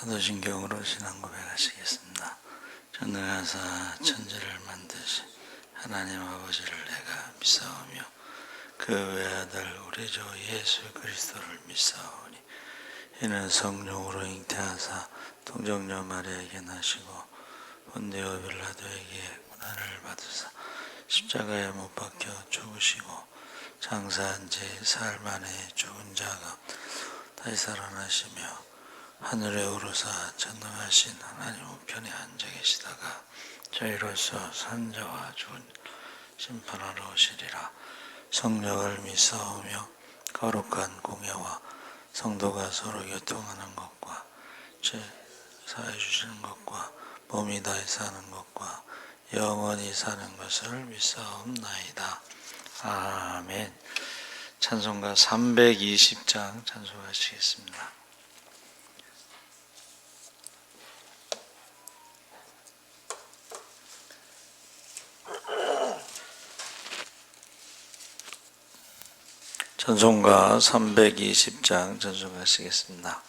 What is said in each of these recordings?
사도신경으로 신앙 고백하시겠습니다. 전능하사 천지를 만드신 하나님 아버지를 내가 믿사오며 그 외아들 우리 주 예수 그리스도를 믿사오니 이는 성령으로 잉태하사 동정녀 마리아에게 나시고 본디오 빌라도에게 고난을 받으사 십자가에 못 박혀 죽으시고 장사한 지 사흘 만에 죽은 자가 다시 살아나시며 하늘에 오르사 전능하신 하나님 우편에 앉아 계시다가 저희로서 산자와 죽은 심판하러 오시리라. 성령을 믿사오며 거룩한 공예와 성도가 서로 교통하는 것과 죄 사해 주시는 것과 몸이 다시 사는 것과 영원히 사는 것을 믿사옵나이다. 아멘. 찬송가 320장 찬송하시겠습니다. 찬송가 320장 찬송하시겠습니다.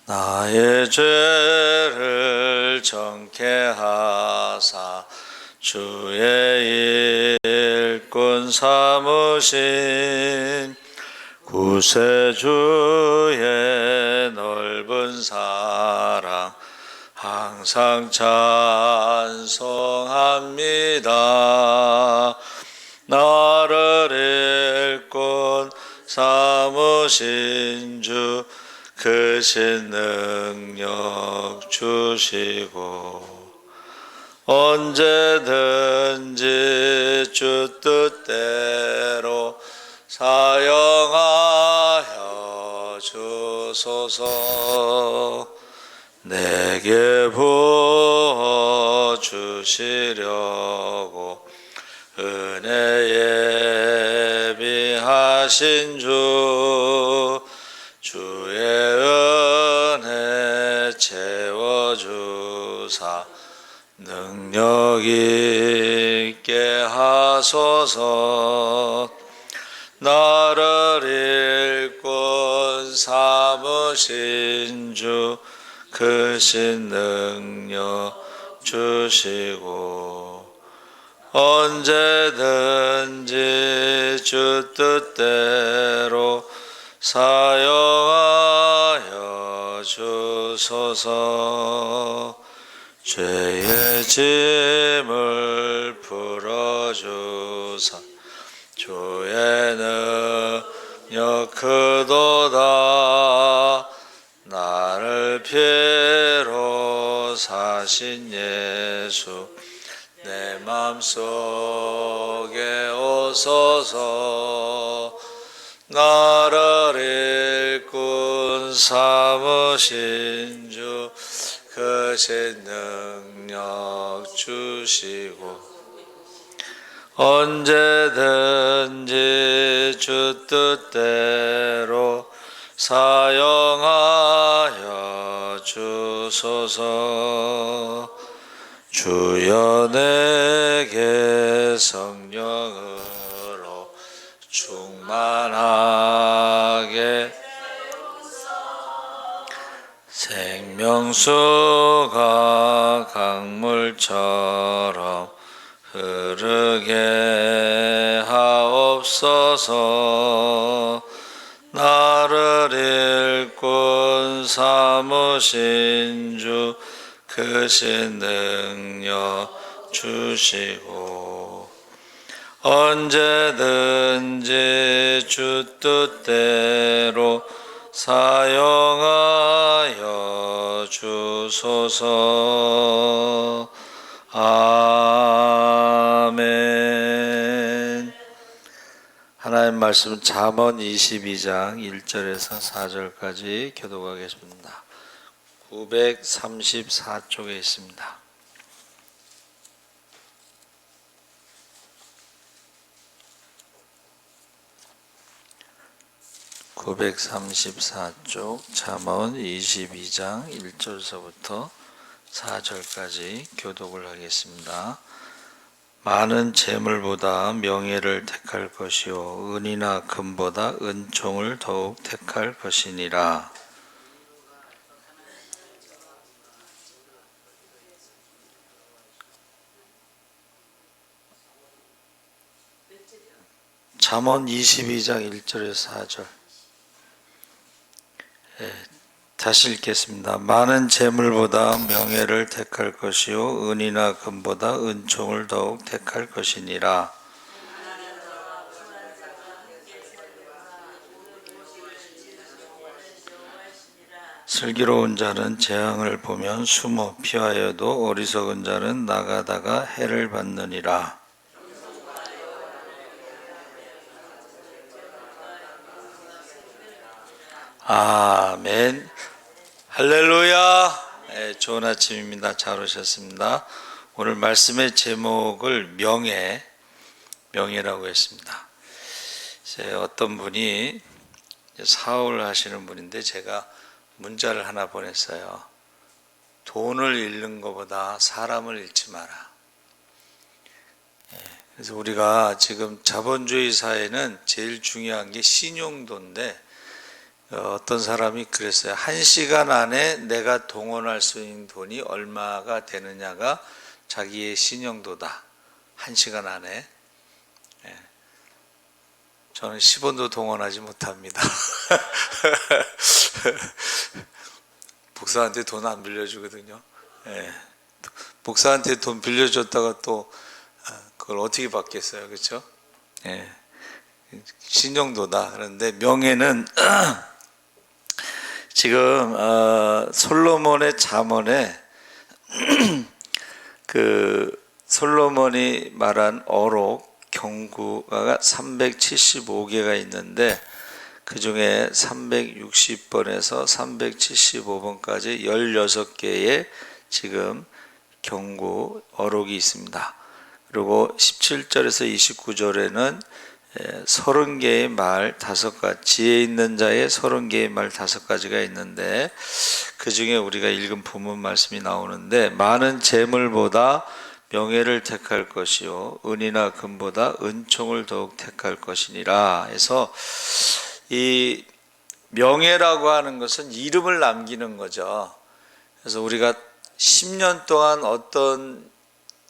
나의 죄를 정케 하사 주의 일꾼 삼으신 구세주의 넓은 사랑 항상 찬송합니다. 나를 일꾼 삼으신 주 크신 능력 주시고 언제든지 주 뜻대로 사용하여 주소서. 내게 부어 주시려고 은혜 예비하신 주의 은혜 채워주사 능력 있게 하소서. 나를 일꾼 삼으신 주 크신 능력 주시고 언제든지 주 뜻대로 사용하여 주소서. 죄의 짐을 풀어주사 주의 능력 크도다. 나를 피로 사신 예수 내 맘속에 오소서. 나를 일꾼 삼으신 주 크신 능력 주시고 언제든지 주 뜻대로 사용하여 주소서. 주여 내게 성령으로 충만하게 생명수가 강물처럼 흐르게 하옵소서. 나를 일꾼 삼으신 주 크신 능력 주시고 언제든지 주 뜻대로 사용하여 주소서. 아멘. 하나님 말씀 잠언 22장 1절에서 4절까지 교독하겠습니다. 934쪽에 있습니다. (934쪽) 잠언 22장 1절서부터 4절까지 교독을 하겠습니다. 많은 재물보다 명예를 택할 것이요 은이나 금보다 은총을 더욱 택할 것이니라. 잠언 22장 1절에서 4절. 다시 읽겠습니다. 많은 재물보다 명예를 택할 것이요 은이나 금보다 은총을 더욱 택할 것이니라. 슬기로운 자는 재앙을 보면 숨어 피하여도 어리석은 자는 나가다가 해를 받느니라. 아멘. 할렐루야. 좋은 아침입니다. 잘 오셨습니다. 오늘 말씀의 제목을 명예라고 했습니다. 어떤 분이 사업을 하시는 분인데 제가 문자를 하나 보냈어요. 돈을 잃는 것보다 사람을 잃지 마라. 그래서 우리가 지금 자본주의 사회는 제일 중요한 게 신용도인데, 어떤 사람이 그랬어요. 1시간 안에 내가 동원할 수 있는 돈이 얼마가 되느냐가 자기의 신용도다. 1시간 안에. 저는 10원도 동원하지 못합니다. 목사한테 돈 안 빌려주거든요. 목사한테 돈 빌려줬다가 또 그걸 어떻게 받겠어요, 그렇죠? 신용도다. 그런데 명예는 지금 솔로몬의 잠언에 솔로몬이 말한 어록 경구가 375개가 있는데 그 중에 360번에서 375번까지 16개의 지금 경구 어록이 있습니다. 그리고 17절에서 29절에는 30개의 말 5가지, 지혜 있는 자의 30개의 말 5가지가 있는데 그 중에 우리가 읽은 본문 말씀이 나오는데, 많은 재물보다 명예를 택할 것이요 은이나 금보다 은총을 더욱 택할 것이니라 해서, 이 명예라고 하는 것은 이름을 남기는 거죠. 그래서 우리가 10년 동안 어떤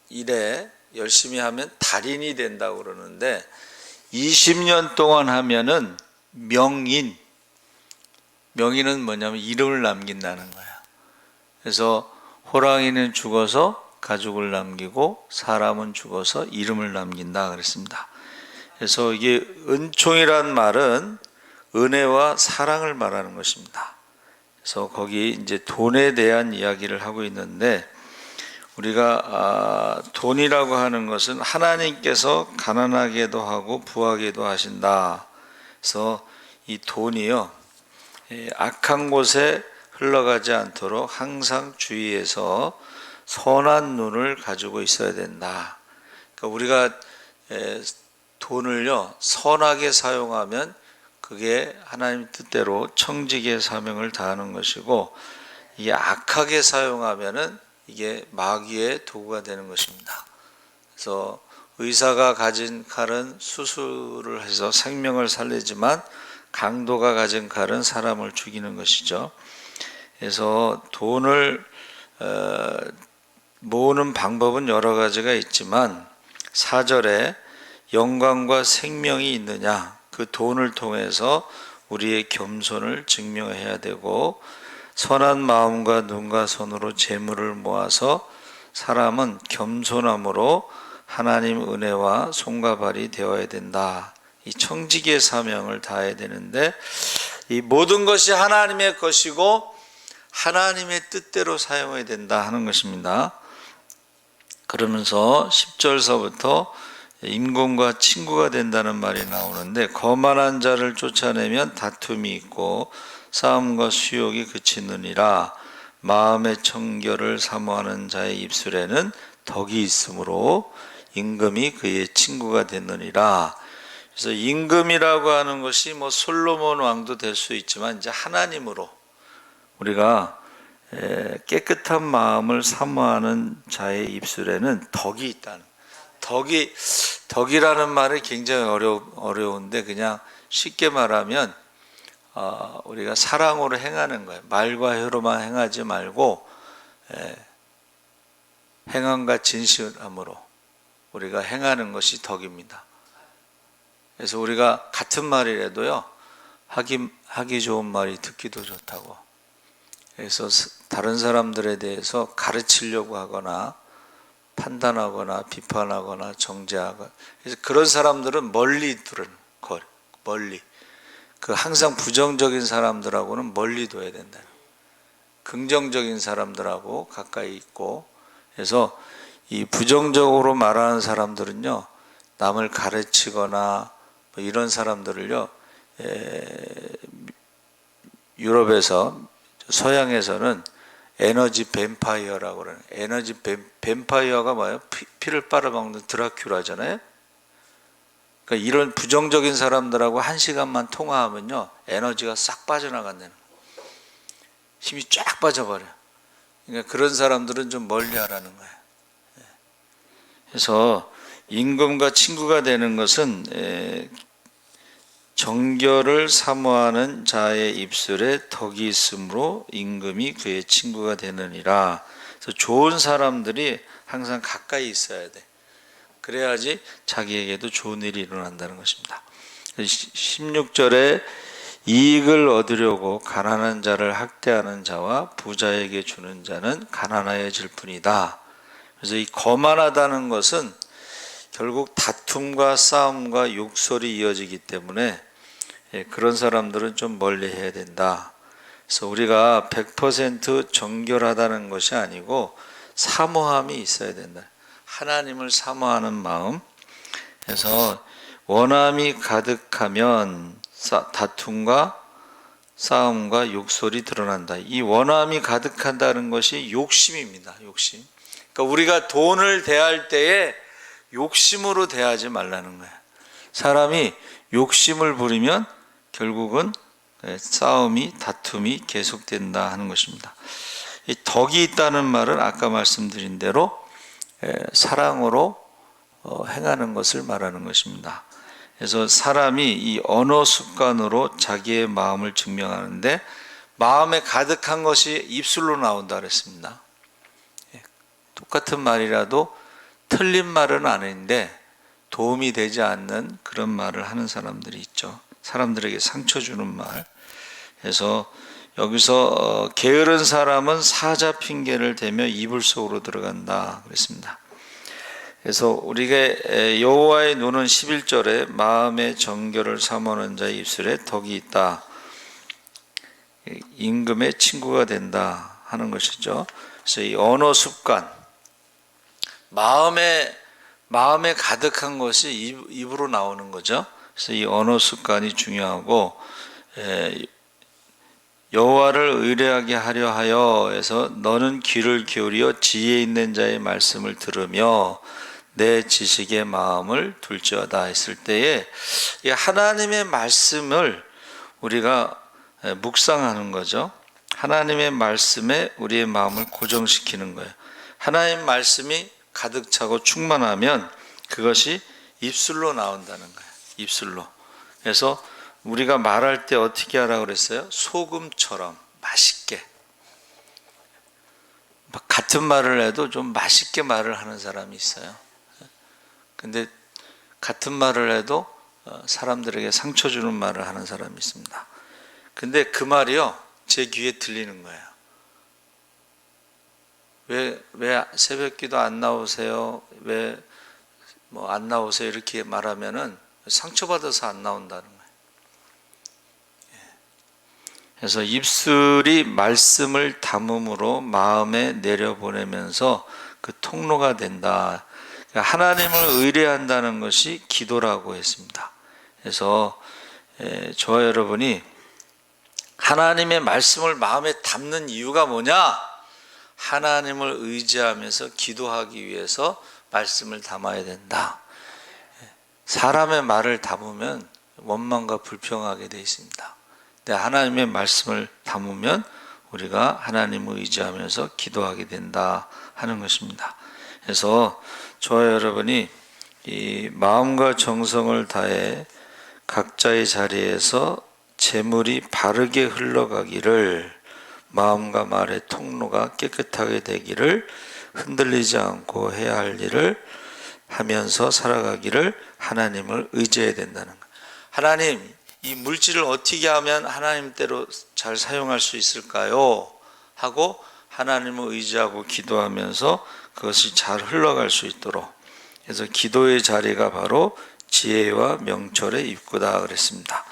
일에 열심히 하면 달인이 된다고 그러는데 20년 동안 하면은 명인은 뭐냐면 이름을 남긴다는 거야. 그래서 호랑이는 죽어서 가죽을 남기고 사람은 죽어서 이름을 남긴다 그랬습니다. 그래서 이게 은총이란 말은 은혜와 사랑을 말하는 것입니다. 그래서 거기 이제 돈에 대한 이야기를 하고 있는데, 우리가 돈이라고 하는 것은 하나님께서 가난하게도 하고 부하게도 하신다. 그래서 이 돈이요, 악한 곳에 흘러가지 않도록 항상 주의해서 선한 눈을 가지고 있어야 된다. 그러니까 우리가 돈을요 선하게 사용하면 그게 하나님 뜻대로 청지기의 사명을 다하는 것이고, 이게 악하게 사용하면은 이게 마귀의 도구가 되는 것입니다. 그래서 의사가 가진 칼은 수술을 해서 생명을 살리지만 강도가 가진 칼은 사람을 죽이는 것이죠. 그래서 돈을 모으는 방법은 여러 가지가 있지만 4절에 영광과 생명이 있느냐, 그 돈을 통해서 우리의 겸손을 증명해야 되고, 선한 마음과 눈과 손으로 재물을 모아서 사람은 겸손함으로 하나님 은혜와 손과 발이 되어야 된다. 이 청지기의 사명을 다해야 되는데, 이 모든 것이 하나님의 것이고 하나님의 뜻대로 사용해야 된다 하는 것입니다. 그러면서 10절서부터 임금과 친구가 된다는 말이 나오는데, 거만한 자를 쫓아내면 다툼이 있고 싸움과 수욕이 그치느니라. 마음의 청결을 사모하는 자의 입술에는 덕이 있으므로 임금이 그의 친구가 됐느니라. 그래서 임금이라고 하는 것이 뭐 솔로몬 왕도 될 수 있지만, 이제 하나님으로 우리가 깨끗한 마음을 사모하는 자의 입술에는 덕이 있다는, 덕이라는 말이 굉장히 어려운데 그냥 쉽게 말하면 우리가 사랑으로 행하는 거예요. 말과 혀로만 행하지 말고 행함과 진실함으로 우리가 행하는 것이 덕입니다. 그래서 우리가 같은 말이라도요, 하기 좋은 말이 듣기도 좋다고. 그래서 다른 사람들에 대해서 가르치려고 하거나 판단하거나 비판하거나 정죄하거나, 그래서 그런 사람들은 멀리 두는 거, 멀리. 그 항상 부정적인 사람들하고는 멀리 둬야 된다. 긍정적인 사람들하고 가까이 있고, 그래서 이 부정적으로 말하는 사람들은요, 남을 가르치거나 뭐 이런 사람들을요, 유럽에서, 서양에서는 에너지 뱀파이어라고 그러는, 에너지 뱀파이어가 뭐예요? 피를 빨아먹는 드라큘라잖아요. 그러니까 이런 부정적인 사람들하고 1시간만 통화하면요, 에너지가 싹 빠져나간다는 거예요. 힘이 쫙 빠져버려. 그러니까 그런 사람들은 좀 멀리 하라는 거예요. 그래서 임금과 친구가 되는 것은 정결을 사모하는 자의 입술에 덕이 있으므로 임금이 그의 친구가 되느니라. 그래서 좋은 사람들이 항상 가까이 있어야 돼. 그래야지 자기에게도 좋은 일이 일어난다는 것입니다. 16절에 이익을 얻으려고 가난한 자를 학대하는 자와 부자에게 주는 자는 가난하여질 뿐이다. 그래서 이 거만하다는 것은 결국 다툼과 싸움과 욕설이 이어지기 때문에 그런 사람들은 좀 멀리 해야 된다. 그래서 우리가 100% 정결하다는 것이 아니고 사모함이 있어야 된다. 하나님을 사모하는 마음. 그래서 원함이 가득하면 다툼과 싸움과 욕설이 드러난다. 이 원함이 가득한다는 것이 욕심입니다. 욕심. 그러니까 우리가 돈을 대할 때에 욕심으로 대하지 말라는 거예요. 사람이 욕심을 부리면 결국은 싸움이, 다툼이 계속된다 하는 것입니다. 이 덕이 있다는 말은 아까 말씀드린 대로 사랑으로 행하는 것을 말하는 것입니다. 그래서 사람이 이 언어 습관으로 자기의 마음을 증명하는데, 마음에 가득한 것이 입술로 나온다 그랬습니다. 똑같은 말이라도 틀린 말은 아닌데 도움이 되지 않는 그런 말을 하는 사람들이 있죠. 사람들에게 상처 주는 말. 그래서 여기서 게으른 사람은 사자 핑계를 대며 이불 속으로 들어간다 그랬습니다. 그래서 우리가 여호와의 눈은 11절에 마음의 정결을 사모하는 자의 입술에 덕이 있다, 임금의 친구가 된다 하는 것이죠. 그래서 이 언어 습관, 마음에 가득한 것이 입으로 나오는 거죠. 그래서 이 언어 습관이 중요하고, 여호와를 의뢰하게 하려 하여 해서 너는 귀를 기울여 지혜 있는 자의 말씀을 들으며 내 지식의 마음을 둘지어다 했을 때에 하나님의 말씀을 우리가 묵상하는 거죠. 하나님의 말씀에 우리의 마음을 고정시키는 거예요. 하나님 말씀이 가득 차고 충만하면 그것이 입술로 나온다는 거예요. 입술로. 그래서 우리가 말할 때 어떻게 하라고 그랬어요? 소금처럼 맛있게. 같은 말을 해도 좀 맛있게 말을 하는 사람이 있어요. 근데 같은 말을 해도 사람들에게 상처 주는 말을 하는 사람이 있습니다. 근데 그 말이요, 제 귀에 들리는 거예요. 왜 새벽 기도 안 나오세요? 왜 뭐 안 나오세요? 이렇게 말하면은 상처받아서 안 나온다는 거예요. 그래서 입술이 말씀을 담음으로 마음에 내려보내면서 그 통로가 된다. 하나님을 의뢰한다는 것이 기도라고 했습니다. 그래서 저와 여러분이 하나님의 말씀을 마음에 담는 이유가 뭐냐? 하나님을 의지하면서 기도하기 위해서 말씀을 담아야 된다. 사람의 말을 담으면 원망과 불평하게 되어 있습니다. 근데 하나님의 말씀을 담으면 우리가 하나님을 의지하면서 기도하게 된다 하는 것입니다. 그래서 저와 여러분이 이 마음과 정성을 다해 각자의 자리에서 재물이 바르게 흘러가기를, 마음과 말의 통로가 깨끗하게 되기를, 흔들리지 않고 해야 할 일을 하면서 살아가기를 하나님을 의지해야 된다는 것. 하나님, 이 물질을 어떻게 하면 하나님대로 잘 사용할 수 있을까요? 하고 하나님을 의지하고 기도하면서 그것이 잘 흘러갈 수 있도록. 그래서 기도의 자리가 바로 지혜와 명철의 입구다 그랬습니다.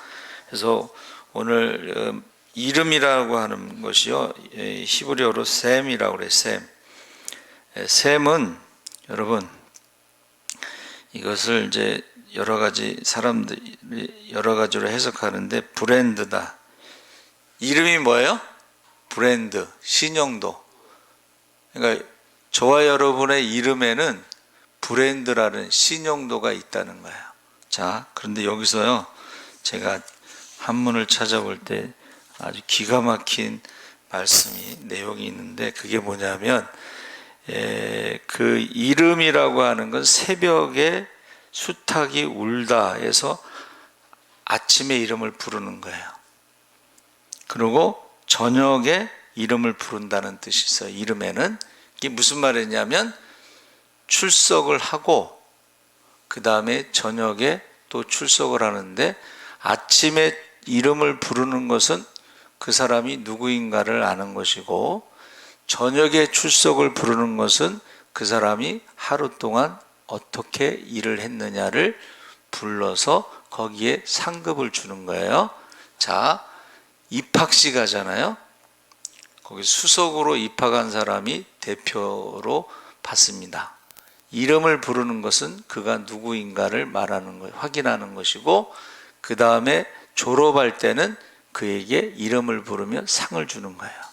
그래서 오늘 이름이라고 하는 것이요, 히브리어로 셈이라고 그래요. 셈은 여러분, 이것을 이제 여러 가지 사람들이 여러 가지로 해석하는데, 브랜드다. 이름이 뭐예요? 브랜드, 신용도. 그러니까 저와 여러분의 이름에는 브랜드라는 신용도가 있다는 거예요. 자, 그런데 여기서요, 제가 한문을 찾아볼 때 아주 기가 막힌 말씀이, 내용이 있는데, 그게 뭐냐면, 그 이름이라고 하는 건 새벽에 수탉이 울다 해서 아침에 이름을 부르는 거예요. 그리고 저녁에 이름을 부른다는 뜻이 있어요. 이름에는. 이게 무슨 말이냐면, 출석을 하고 그 다음에 저녁에 또 출석을 하는데, 아침에 이름을 부르는 것은 그 사람이 누구인가를 아는 것이고, 저녁에 출석을 부르는 것은 그 사람이 하루 동안 어떻게 일을 했느냐를 불러서 거기에 상급을 주는 거예요. 자, 입학식 하잖아요. 거기 수석으로 입학한 사람이 대표로 받습니다. 이름을 부르는 것은 그가 누구인가를 말하는 거예요. 확인하는 것이고, 그 다음에 졸업할 때는 그에게 이름을 부르며 상을 주는 거예요.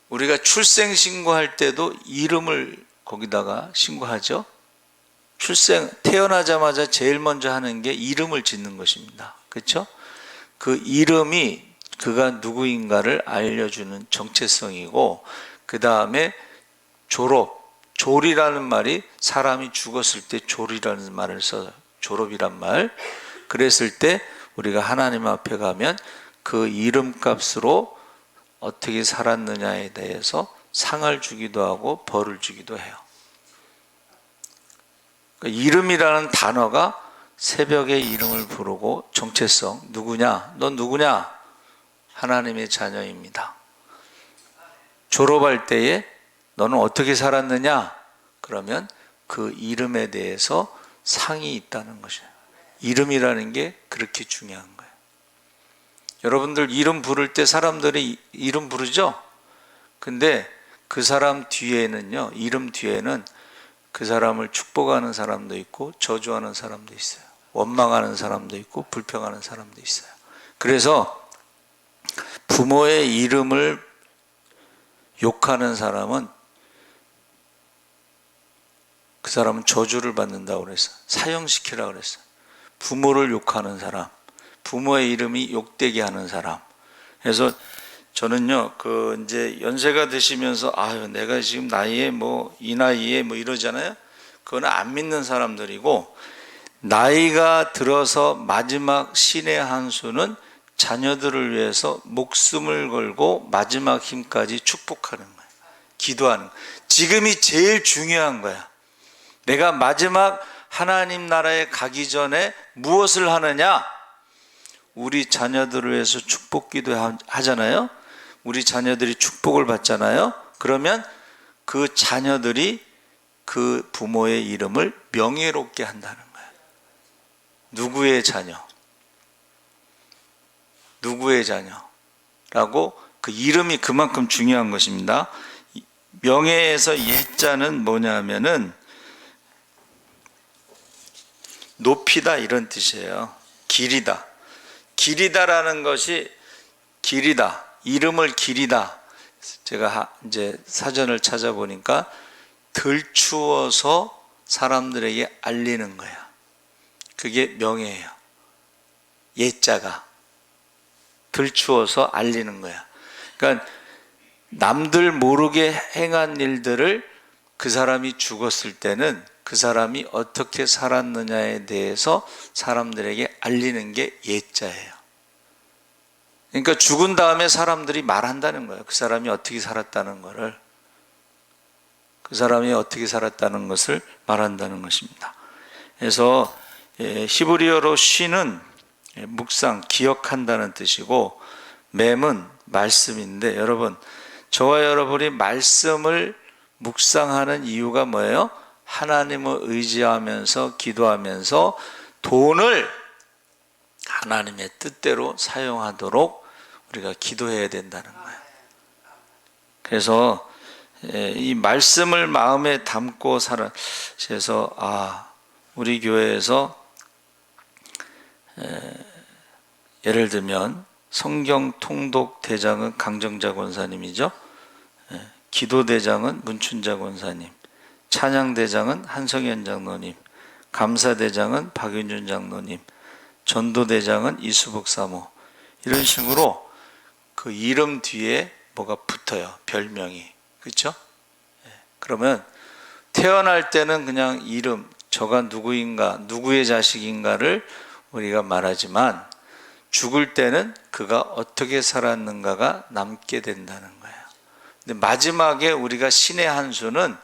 우리가 출생 신고할 때도 이름을 거기다가 신고하죠. 태어나자마자 제일 먼저 하는 게 이름을 짓는 것입니다. 그렇죠? 그 이름이 그가 누구인가를 알려주는 정체성이고, 그 다음에 졸이라는 말이 사람이 죽었을 때 졸이라는 말을 써요. 졸업이란 말. 그랬을 때 우리가 하나님 앞에 가면 그 이름값으로 어떻게 살았느냐에 대해서 상을 주기도 하고 벌을 주기도 해요. 그러니까 이름이라는 단어가 새벽에 이름을 부르고 정체성, 누구냐? 넌 누구냐? 하나님의 자녀입니다. 졸업할 때에 너는 어떻게 살았느냐? 그러면 그 이름에 대해서 상이 있다는 것이에요. 이름이라는 게 그렇게 중요한 거예요. 여러분들 이름 부를 때 사람들이 이름 부르죠? 근데 그 사람 뒤에는요, 이름 뒤에는 그 사람을 축복하는 사람도 있고 저주하는 사람도 있어요. 원망하는 사람도 있고 불평하는 사람도 있어요. 그래서 부모의 이름을 욕하는 사람은 그 사람은 저주를 받는다고 그랬어요. 사형시키라고 그랬어요. 부모를 욕하는 사람, 부모의 이름이 욕되게 하는 사람. 그래서 저는요, 이제 연세가 드시면서, 아유, 내가 지금 나이에 이 나이에 이러잖아요. 그거는 안 믿는 사람들이고, 나이가 들어서 마지막 신의 한 수는 자녀들을 위해서 목숨을 걸고 마지막 힘까지 축복하는 거예요. 기도하는 거예요. 지금이 제일 중요한 거야. 내가 마지막 하나님 나라에 가기 전에 무엇을 하느냐? 우리 자녀들을 위해서 축복 기도 하잖아요. 우리 자녀들이 축복을 받잖아요. 그러면 그 자녀들이 그 부모의 이름을 명예롭게 한다는 거예요. 누구의 자녀? 누구의 자녀라고, 그 이름이 그만큼 중요한 것입니다. 명예에서 예자는 뭐냐면은 높이다 이런 뜻이에요. 길이다. 길이다라는 것이 길이다. 이름을 길이다. 제가 이제 사전을 찾아보니까 들추어서 사람들에게 알리는 거야. 그게 명예예요. 예자가 들추어서 알리는 거야. 그러니까 남들 모르게 행한 일들을 그 사람이 죽었을 때는 그 사람이 어떻게 살았느냐에 대해서 사람들에게 알리는 게 예자예요. 그러니까 죽은 다음에 사람들이 말한다는 거예요. 그 사람이 어떻게 살았다는 거를. 그 사람이 어떻게 살았다는 것을 말한다는 것입니다. 그래서 히브리어로 쉬는 묵상, 기억한다는 뜻이고, 맴은 말씀인데, 여러분, 저와 여러분이 말씀을 묵상하는 이유가 뭐예요? 하나님을 의지하면서 기도하면서 돈을 하나님의 뜻대로 사용하도록 우리가 기도해야 된다는 거예요. 그래서 이 말씀을 마음에 담고 그래서 우리 교회에서 예를 들면 성경 통독 대장은 강정자 권사님이죠. 기도 대장은 문춘자 권사님, 찬양 대장은 한성현 장로님, 감사 대장은 박윤준 장로님, 전도 대장은 이수복 사모. 이런 식으로 그 이름 뒤에 뭐가 붙어요. 별명이. 그렇죠? 그러면 태어날 때는 그냥 이름, 저가 누구인가, 누구의 자식인가를 우리가 말하지만 죽을 때는 그가 어떻게 살았는가가 남게 된다는 거예요. 근데 마지막에 우리가 신의 한 수는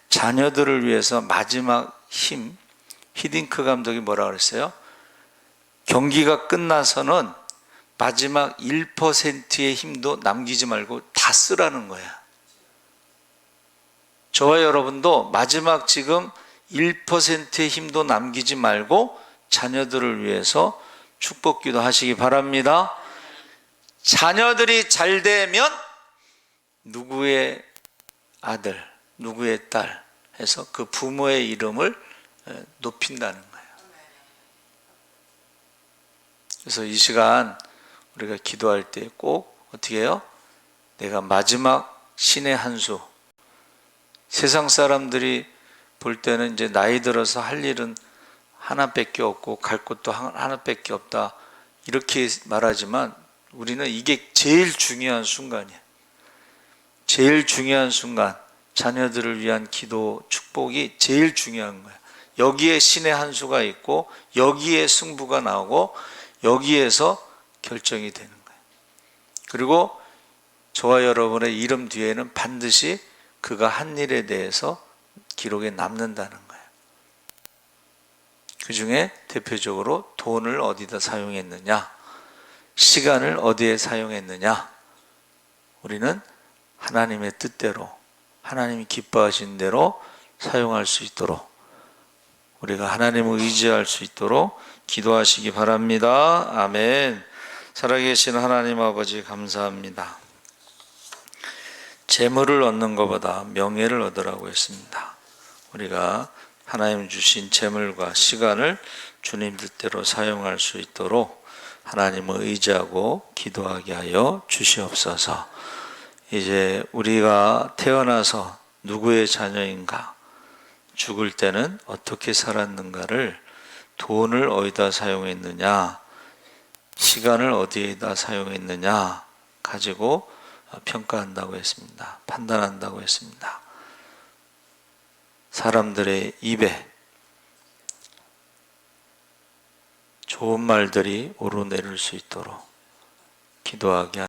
자녀들을 위해서 마지막 힘, 히딩크 감독이 뭐라 그랬어요? 경기가 끝나서는 마지막 1%의 힘도 남기지 말고 다 쓰라는 거야. 저와 여러분도 마지막 지금 1%의 힘도 남기지 말고 자녀들을 위해서 축복기도 하시기 바랍니다. 자녀들이 잘 되면 누구의 아들, 누구의 딸 해서 그 부모의 이름을 높인다는 거예요. 그래서 이 시간 우리가 기도할 때 꼭 어떻게 해요? 내가 마지막 신의 한 수. 세상 사람들이 볼 때는 이제 나이 들어서 할 일은 하나밖에 없고 갈 곳도 하나밖에 없다 이렇게 말하지만 우리는 이게 제일 중요한 순간이에요. 제일 중요한 순간, 자녀들을 위한 기도, 축복이 제일 중요한 거예요. 여기에 신의 한 수가 있고 여기에 승부가 나오고 여기에서 결정이 되는 거예요. 그리고 저와 여러분의 이름 뒤에는 반드시 그가 한 일에 대해서 기록에 남는다는 거예요. 그 중에 대표적으로 돈을 어디다 사용했느냐, 시간을 어디에 사용했느냐, 우리는 하나님의 뜻대로, 하나님이 기뻐하신 대로 사용할 수 있도록 우리가 하나님을 의지할 수 있도록 기도하시기 바랍니다. 아멘. 살아계신 하나님 아버지 감사합니다. 재물을 얻는 것보다 명예를 얻으라고 했습니다. 우리가 하나님 주신 재물과 시간을 주님 뜻대로 사용할 수 있도록 하나님을 의지하고 기도하게 하여 주시옵소서. 이제 우리가 태어나서 누구의 자녀인가, 죽을 때는 어떻게 살았는가를 돈을 어디다 사용했느냐, 시간을 어디에다 사용했느냐 가지고 평가한다고 했습니다. 판단한다고 했습니다. 사람들의 입에 좋은 말들이 오르내릴 수 있도록 기도하게